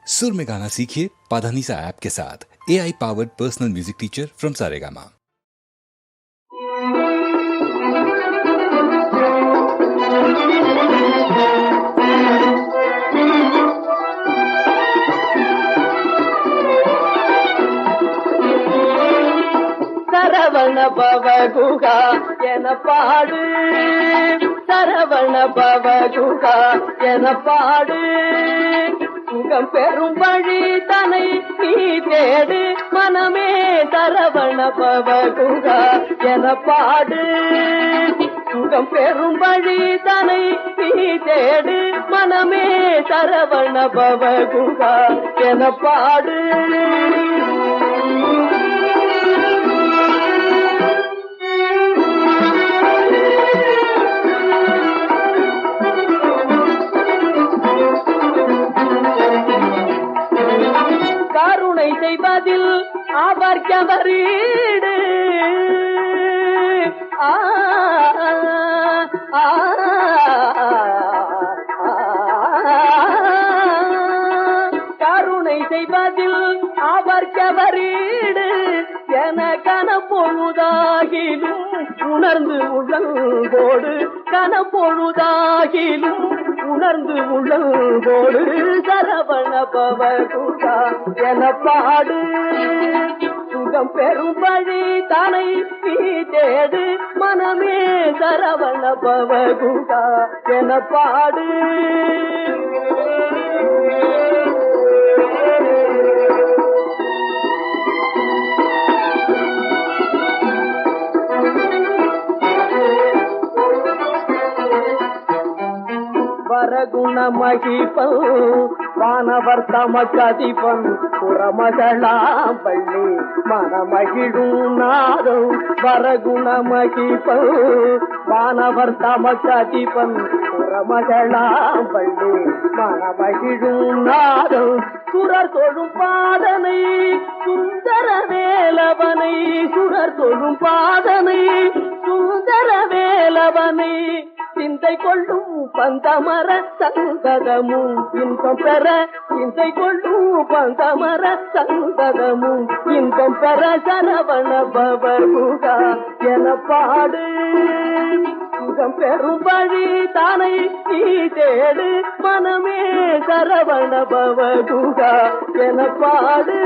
सुर में गाना सीखिए पाधानीसा ऐप के साथ। AI powered personal music teacher from Saregama. Saravana பவகுகா என பாடு, சரவண பவகுகா என பாடு, சுகம் பெறும் வழி தனை நீ தேடு மனமே. சரவண பவகுகா என பாடு, சுகம் பெறும் வழி தனை நீ தேடு மனமே. சரவண பவகுகா என பாடு. கருணை செய்வதில் அவர் கவரீடு, கருணை செய்வதில் அவர் கவரீடு என கனப்பொழுதாகிலும் உணர்ந்து உள்ளங்கோடு, கனப்பொழுதாகிலும் உணர்ந்து உள்ளங்கோடு. சரவண பவகுகா என பாடு, சுகம் பெறும் வழி தனை நீ தேடு மனமே. சரவண பவகுகா என பாடு. வரகுண மகிபன் வானவர் தமக்கதிபன் புறமகளாம் பள்ளி மனமகிழும் நாதம். வரகுண மகிபன் வானவர் தமக்கதிபன் புறமகளாம் பள்ளி மனமகிழும் நாதம். சுரர் தொழும் பாதனை சுந்தர வேலவனை, சுரர் தொழும் பாதனை சுந்தர வேலவனை. சிந்தை கொள்ளும் பந்தமர சந்ததமும் இன்பம் பெற, சிந்தை கொள்ளும் பந்தமர சந்ததமும் இன்பம் பெற. சரவண பவகுகா என பாடு, சுகம் பெறும் வழி தானை நீ தேடு மனமே. சரவண பவகுகா என பாடு.